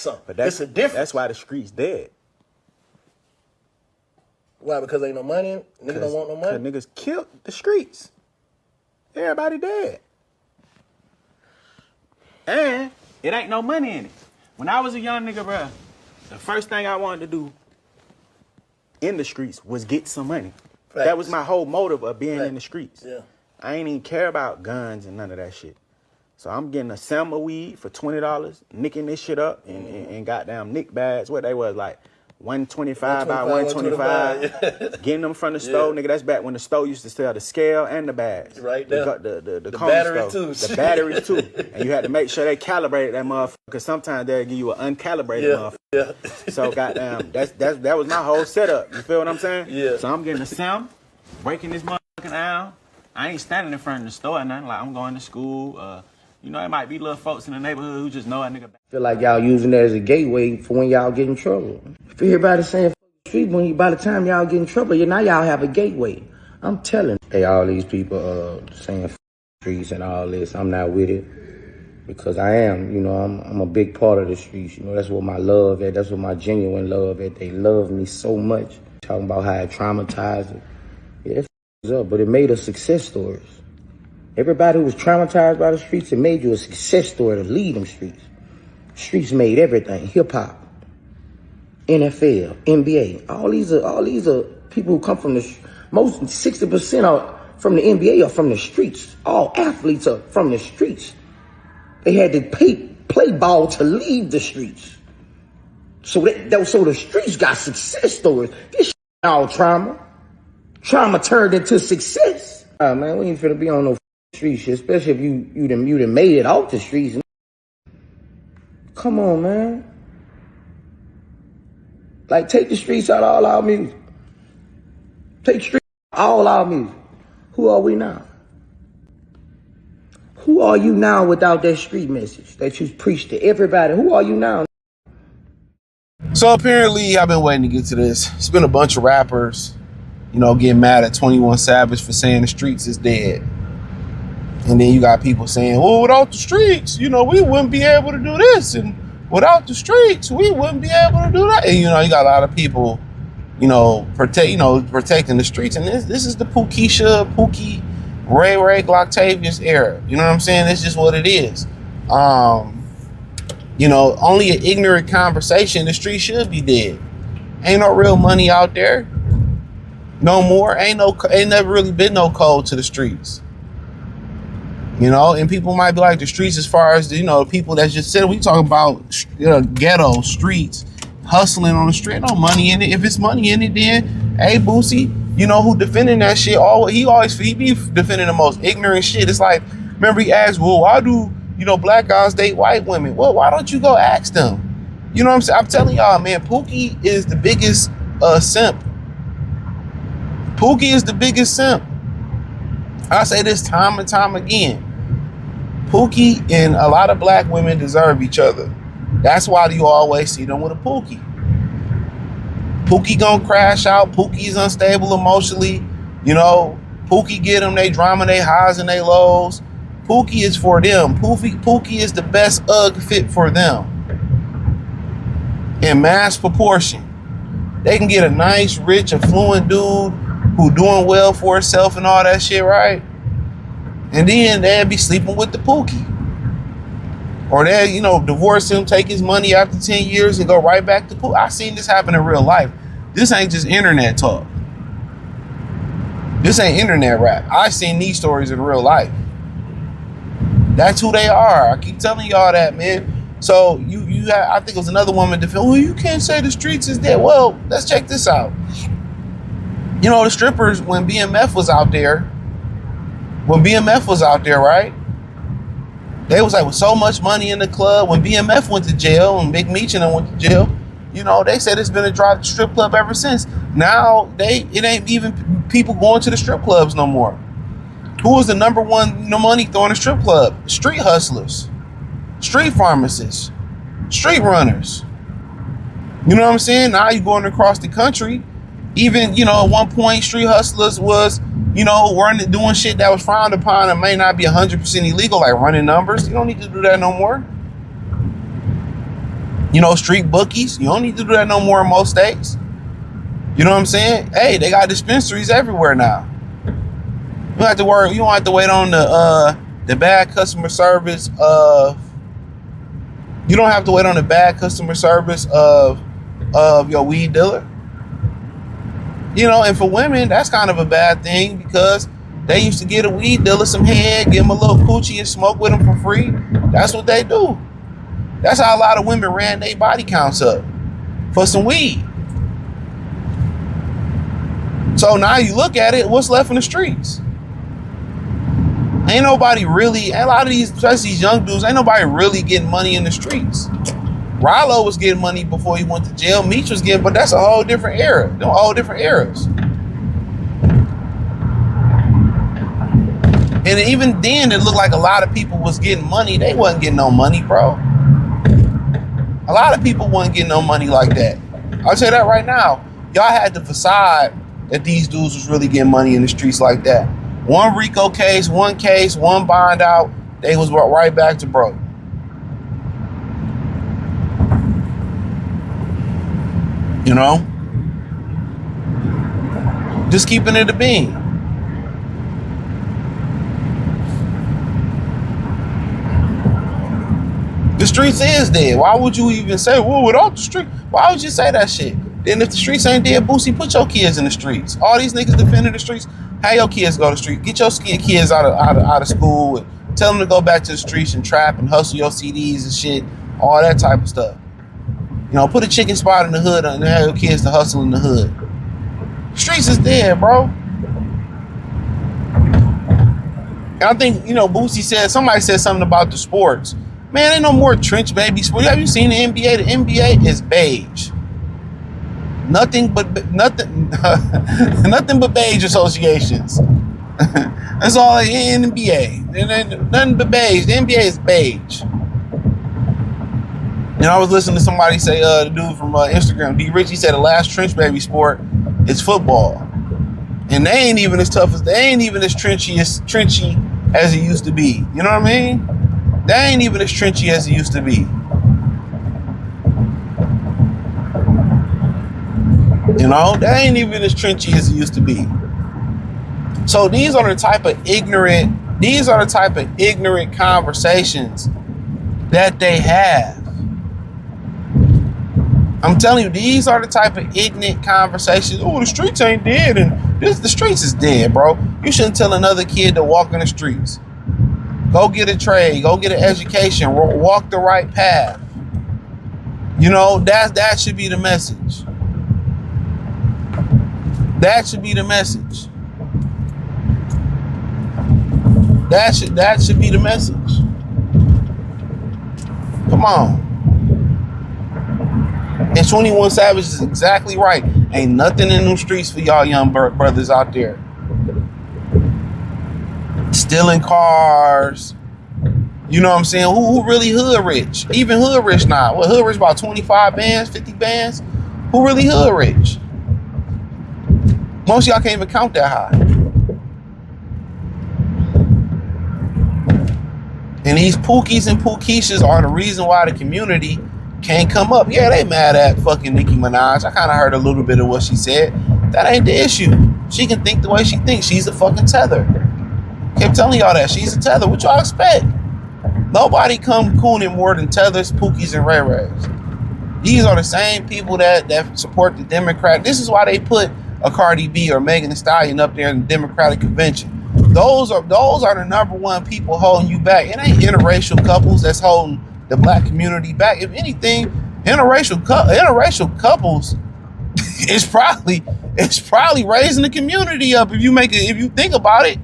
something. But It's a difference. That's why the streets dead. Why? Because ain't no money. Niggas don't want no money. Niggas killed the streets. Everybody dead. And it ain't no money in it. When I was a young nigga, bro, the first thing I wanted to do in the streets was get some money. Facts. That was my whole motive of being in the streets. Yeah. I ain't even care about guns and none of that shit. So I'm getting a Selma weed for $20, nicking this shit up, and goddamn nick bags. What they was like, 125 by 125. Getting them from the store, nigga. That's back when the store used to sell the scale and the bags. Right there. The batteries too. The batteries too. And you had to make sure they calibrated that motherfucker, because sometimes they'll give you an uncalibrated motherfucker. Yeah. So goddamn, that was my whole setup. You feel what I'm saying? Yeah. So I'm getting a Selma, breaking this motherfucking down. I ain't standing in front of the store or nothing. Like, I'm going to school. You know, it might be little folks in the neighborhood who just know a nigga. Feel like y'all using that as a gateway for when y'all get in trouble. If everybody saying fuck the street, by the time y'all get in trouble, now y'all have a gateway. I'm telling. Hey, all these people saying fuck the streets and all this, I'm not with it. Because I am, I'm a big part of the streets. That's what my love at. That's what my genuine love at. They love me so much. Talking about how it traumatized it. Yeah, that f***s up, but it made us success stories. Everybody who was traumatized by the streets, it made you a success story to lead them streets. Streets made everything. Hip-hop, NFL, NBA. All these are people who come from most 60% are from the NBA are from the streets. All athletes are from the streets. They had to play ball to leave the streets. So the streets got success stories. This shit all trauma. Trauma turned into success. Man, we ain't finna be on no street shit, especially if you done made it off the streets. Come on, man. Like, take the streets out of all our music. Take the streets out of all our music. Who are we now? Who are you now without that street message that you preach to everybody? Who are you now? So apparently, I've been waiting to get to this. It's been a bunch of rappers, getting mad at 21 Savage for saying the streets is dead. And then you got people saying, well, without the streets, we wouldn't be able to do this. And without the streets, we wouldn't be able to do that. And, you got a lot of people, protecting the streets. And this is the Pookie, Ray Glocktavius era. You know what I'm saying? It's just what it is. Only an ignorant conversation, the street should be dead. Ain't no real money out there. No more. Ain't never really been no code to the streets. And people might be like the streets as far as, people that's just sitting. We talking about ghetto streets, hustling on the street. No money in it. If it's money in it, then, hey, Boosie, who defending that shit? He be defending the most ignorant shit. It's like, remember he asked, well, why do, black guys date white women? Well, why don't you go ask them? You know what I'm saying? I'm telling y'all, man, Pookie is the biggest simp. Pookie is the biggest simp. I say this time and time again. Pookie and a lot of black women deserve each other. That's why you always see them with a Pookie. Pookie gonna crash out. Pookie is unstable emotionally. Pookie get them they drama, they highs and they lows. Pookie is for them. Pookie is the best UGG fit for them. In mass proportion. They can get a nice, rich, affluent dude who doing well for himself and all that shit, right? And then they'll be sleeping with the Pookie. Or they'll, divorce him, take his money after 10 years and go right back to Pookie. I've seen this happen in real life. This ain't just internet talk. This ain't internet rap. I've seen these stories in real life. That's who they are. I keep telling y'all that, man. So I think it was another woman defending, well, you can't say the streets is dead. Well, let's check this out. The strippers, when BMF was out there, right? They was like, with so much money in the club. When BMF went to jail and Big Meech and them went to jail, they said it's been a drive to strip club ever since. Now it ain't even people going to the strip clubs no more. Who was the number one money throwing a strip club? Street hustlers, street pharmacists, street runners. You know what I'm saying? Now you going across the country. Even, at one point, street hustlers was, doing shit that was frowned upon and may not be 100% illegal, like running numbers. You don't need to do that no more. You know, street bookies. You don't need to do that no more in most states. You know what I'm saying? Hey, they got dispensaries everywhere now. You don't have to worry. You don't have to wait on the bad customer service of. You don't have to wait on the bad customer service of your weed dealer. You know, and for women, that's kind of a bad thing because they used to get a weed dealer some head, give them a little coochie and smoke with them for free. That's what they do. That's how a lot of women ran their body counts up for some weed. So now you look at it, what's left in the streets? Ain't nobody really, a lot of these, especially these young dudes, ain't nobody really getting money in the streets. Rollo was getting money before he went to jail. Meech was getting, but that's a whole different era. They're all different eras. And even then, it looked like a lot of people was getting money. They wasn't getting no money, bro. A lot of people wasn't getting no money like that. I'll tell you that right now. Y'all had the facade that these dudes was really getting money in the streets like that. One RICO case, one bond out, they was right back to broke. You know? Just keeping it a bean. The streets is dead. Why would you even say, well, without the street? Why would you say that shit? Then if the streets ain't dead, Boosie, put your kids in the streets. All these niggas defending the streets. Have your kids go to the street. Get your kids out of school. And tell them to go back to the streets and trap and hustle your CDs and shit. All that type of stuff. You know, put a chicken spot in the hood and have your kids to hustle in the hood. Streets is dead, bro. And I think, you know, Boosie said, somebody said something about the sports. Man, ain't no more trench baby sports. Have you seen the NBA? The NBA is beige. Nothing but beige associations. That's all in the NBA. Nothing but beige. The NBA is beige. And I was listening to somebody say, the dude from Instagram, D Rich, he said the last trench baby sport is football. And they ain't even as tough as, they ain't even as trenchy as it used to be. You know what I mean? They ain't even as trenchy as it used to be. You know, they ain't even as trenchy as it used to be. So these are the type of ignorant conversations that they have. I'm telling you, these are the type of ignorant conversations. Oh, the streets ain't dead, and the streets is dead, bro. You shouldn't tell another kid to walk in the streets. Go get a trade, go get an education, walk the right path. You know, that should be the message. That should be the message. That should be the message. Come on. And 21 Savage is exactly right. Ain't nothing in them streets for y'all young brothers out there. Stealing cars. You know what I'm saying? Who really hood rich? Even hood rich now. What, hood rich about 25 bands, 50 bands? Who really hood rich? Most of y'all can't even count that high. And these Pookies and Pookishas are the reason why the community can't come up. Yeah, they mad at fucking Nicki Minaj. I kind of heard a little bit of what she said. That ain't the issue. She can think the way she thinks. She's a fucking tether. Kept telling y'all that. She's a tether. What y'all expect? Nobody come cooning more than tethers, Pookies, and Ray Rays. These are the same people that support the Democrat. This is why they put a Cardi B or Megan Thee Stallion up there in the Democratic convention. Those are the number one people holding you back. It ain't interracial couples that's holding the black community back. If anything, interracial couples is probably raising the community up. If you think about it,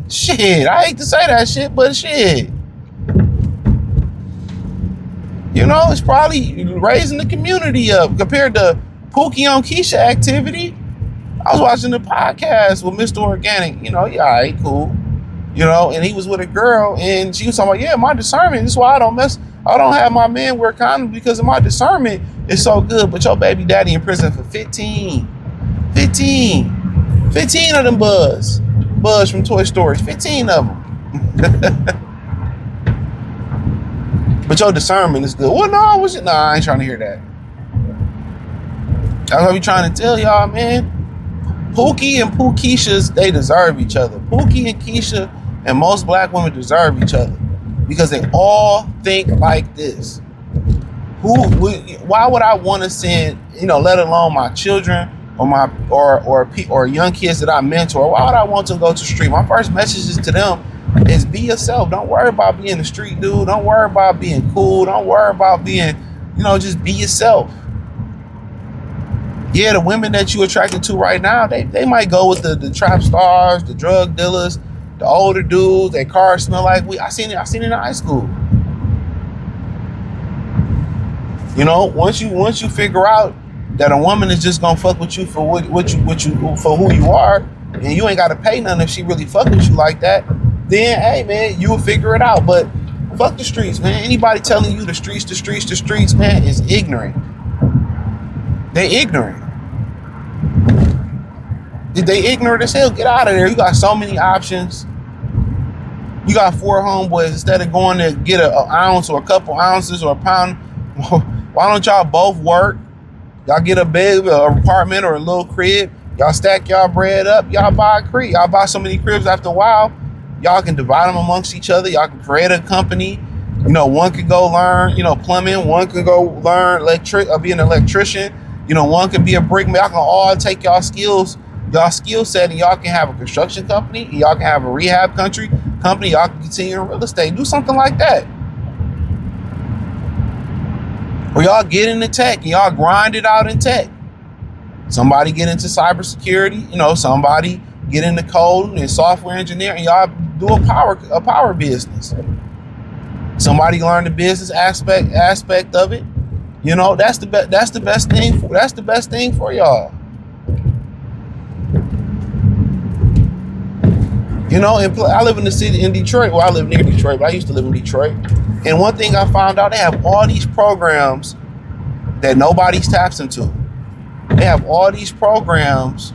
shit. I hate to say that shit, but shit. You know, it's probably raising the community up compared to Pookie on Keisha activity. I was watching the podcast with Mr. Organic. You know, yeah, all right, cool. You know, and he was with a girl, and she was talking about, yeah, my discernment. This is why I don't have my man wear condoms, because of my discernment is so good. But your baby daddy in prison for 15 of them Buzz from Toy Story. 15 of them. But your discernment is good. Well, no, I ain't trying to hear that. That's what we trying to tell y'all, man. Pookie and Keisha, they deserve each other. Pookie and Keisha and most black women deserve each other because they all think like this. Why would I want to send, let alone my children or young kids that I mentor? Why would I want to go to the street? My first message is to them is be yourself. Don't worry about being a street dude. Don't worry about being cool. Don't worry about being, just be yourself. Yeah, the women that you attracted to right now, they might go with the trap stars, the drug dealers, the older dudes. Their cars smell like weed. I seen it in high school. Once you figure out that a woman is just gonna fuck with you for what you for who you are, and you ain't gotta pay nothing if she really fuck with you like that, then hey man, you will figure it out. But fuck the streets, man. Anybody telling you the streets, man, is ignorant. They ignorant. They ignorant as hell. Get out of there. You got so many options. You got 4 homeboys. Instead of going to get an ounce or a couple ounces or a pound, why don't y'all both work? Y'all get a big apartment or a little crib. Y'all stack y'all bread up. Y'all buy a crib. Y'all buy so many cribs after a while. Y'all can divide them amongst each other. Y'all can create a company. One could go learn, plumbing. One could go learn be an electrician. One could be a brickman. Y'all can all take y'all skill set, and y'all can have a construction company. And y'all can have a rehab company. Y'all can continue in real estate. Do something like that. Or y'all get into tech and y'all grind it out in tech. Somebody get into cybersecurity. Somebody get into coding and software engineering. Y'all do a power business. Somebody learn the business aspect of it. That's the best thing. That's the best thing for y'all. And I live in the city in Detroit. Well, I live near Detroit, but I used to live in Detroit. And one thing I found out, they have all these programs that nobody taps into. They have all these programs,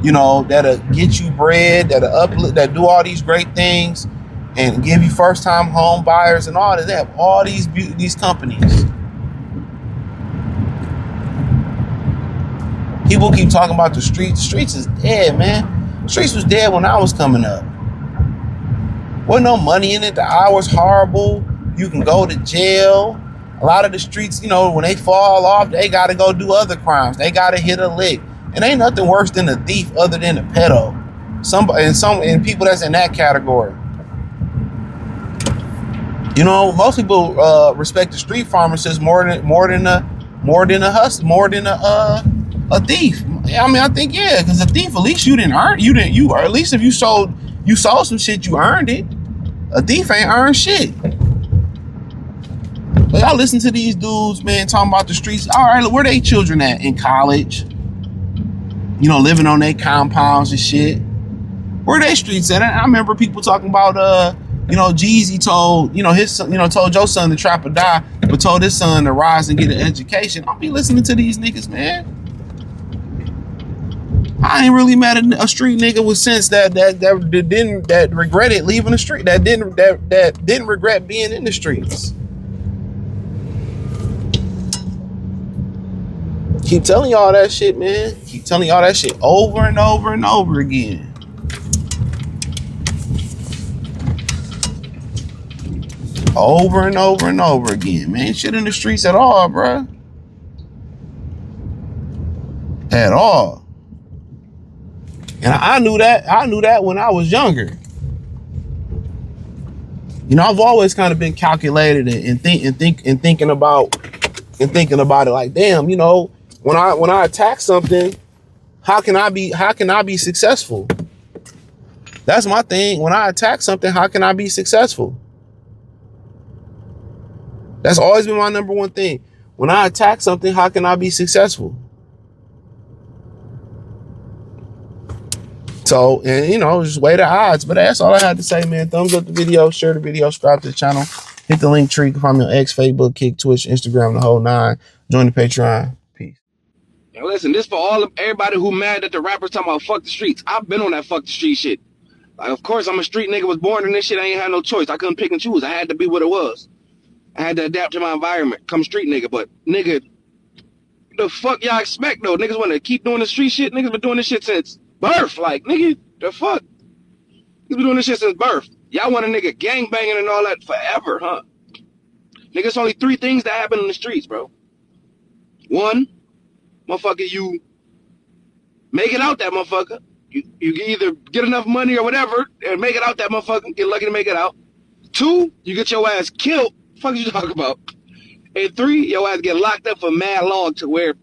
that'll get you bread, that do all these great things, and give you first-time home buyers and all that. They have all these companies. People keep talking about the streets. The streets is dead, man. The streets was dead when I was coming up. Wasn't no money in it. The hours horrible. You can go to jail. A lot of the streets, when they fall off, they got to go do other crimes. They got to hit a lick. And ain't nothing worse than a thief other than a pedo. And people that's in that category. Most people respect the street pharmacist more than a hustler, more than a thief. I mean, I think because a thief, at least you didn't earn. Or at least if you sold some shit, you earned it. A thief ain't earned shit. But y'all listen to these dudes, man, talking about the streets. All right, where they children at? In college? Living on their compounds and shit. Where they streets at? I remember people talking about, Jeezy told, his son, told your son to trap or die, but told his son to rise and get an education. I'll be listening to these niggas, man. I ain't really met a street nigga with sense that regretted leaving the street, that didn't regret being in the streets. Keep telling y'all that shit, man. Keep telling y'all that shit over and over and over again. Over and over and over again, man. Shit in the streets at all, bruh. At all. And I knew that when I was younger. I've always kind of been calculated and thinking about it like, damn, when I attack something, how can I be successful? That's my thing. When I attack something, how can I be successful? That's always been my number one thing. When I attack something, how can I be successful? So, and just weigh the odds. But that's all I had to say, man. Thumbs up the video, share the video, subscribe to the channel, hit the link tree, find me on X, Facebook, Kick, Twitch, Instagram, the whole 9. Join the Patreon. Peace. And listen, this for everybody who mad that the rappers talking about fuck the streets. I've been on that fuck the street shit. Like, of course, I'm a street nigga, was born in this shit. I ain't had no choice. I couldn't pick and choose. I had to be what it was. I had to adapt to my environment. Come street nigga, but nigga, the fuck y'all expect though? Niggas want to keep doing the street shit. Niggas been doing this shit since birth. Like nigga, the fuck? Niggas been doing this shit since birth. Y'all want a nigga gang banging and all that forever, huh? Nigga, it's only 3 things that happen in the streets, bro. 1, motherfucker, you make it out that motherfucker. You can either get enough money or whatever and make it out that motherfucker. Get lucky to make it out. 2, you get your ass killed. Fuck you talking about? And 3, your ass get locked up for mad long to where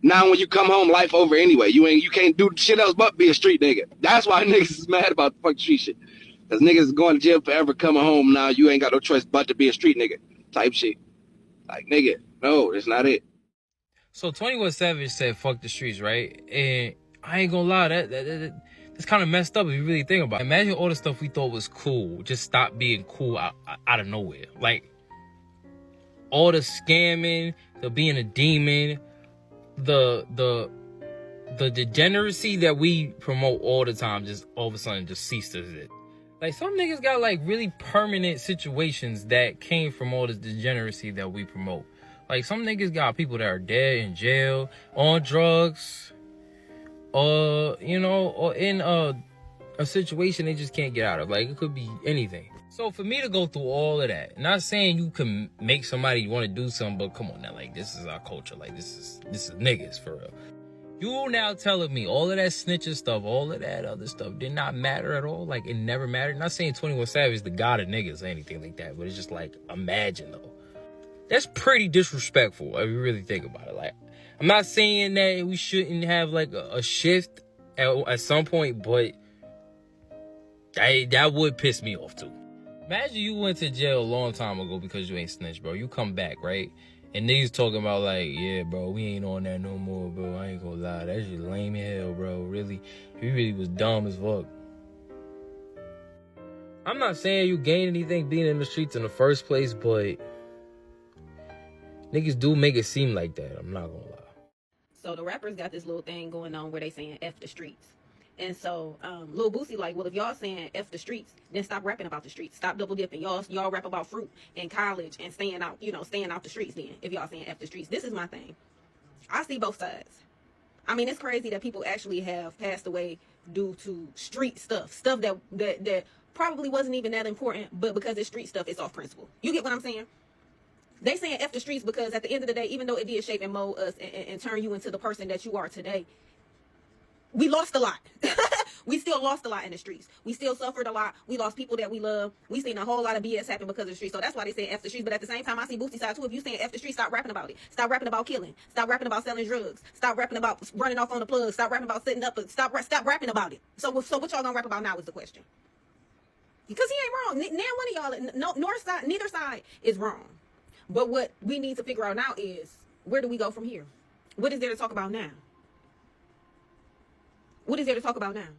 now when you come home, life over anyway. You can't do shit else but be a street nigga. That's why niggas is mad about the fucking street shit. Cause niggas is going to jail forever, coming home now. You ain't got no choice but to be a street nigga type shit. Like nigga, no, that's not it. So 21 Savage said, "Fuck the streets," right? And I ain't gonna lie, that's kind of messed up if you really think about it. Imagine all the stuff we thought was cool just stop being cool out of nowhere. Like all the scamming, the being a demon, the degeneracy that we promote all the time just all of a sudden just ceases. Like some niggas got like really permanent situations that came from all this degeneracy that we promote. Like some niggas got people that are dead in jail, on drugs, or in a situation they just can't get out of. Like it could be anything. So for me to go through all of that, not saying you can make somebody want to do something, but come on now, like this is our culture. Like this is niggas for real. You now telling me all of that snitching stuff, all of that other stuff did not matter at all? Like, it never mattered? Not saying 21 Savage is the god of niggas or anything like that, but it's just like, imagine, though. That's pretty disrespectful if you really think about it. Like, I'm not saying that we shouldn't have, like, a shift at some point, but that would piss me off, too. Imagine you went to jail a long time ago because you ain't snitched, bro. You come back, right? And niggas talking about like, yeah, bro, we ain't on that no more, bro. I ain't gonna lie. That shit lame as hell, bro. Really, he really was dumb as fuck. I'm not saying you gain anything being in the streets in the first place, but niggas do make it seem like that. I'm not gonna lie. So the rappers got this little thing going on where they saying F the streets. And so Lil Boosie like, well, if y'all saying F the streets, then stop rapping about the streets. Stop double dipping. Y'all rap about fruit in college and staying out the streets then, if y'all saying F the streets. This is my thing. I see both sides. I mean, it's crazy that people actually have passed away due to street stuff that probably wasn't even that important, but because it's street stuff, it's off principle. You get what I'm saying? They saying F the streets because at the end of the day, even though it did shape and mold us and turn you into the person that you are today, we lost a lot. We still lost a lot in the streets. We still suffered a lot. We lost people that we love. We seen a whole lot of BS happen because of the streets. So that's why they say F the streets. But at the same time, I see Boosie side too. If you saying F the streets, stop rapping about it. Stop rapping about killing. Stop rapping about selling drugs. Stop rapping about running off on the plug. Stop rapping about setting up. Stop rapping about it. So what y'all gonna rap about now is the question. Because he ain't wrong. Now one of y'all, neither side is wrong. But what we need to figure out now is, where do we go from here? What is there to talk about now? What is there to talk about now?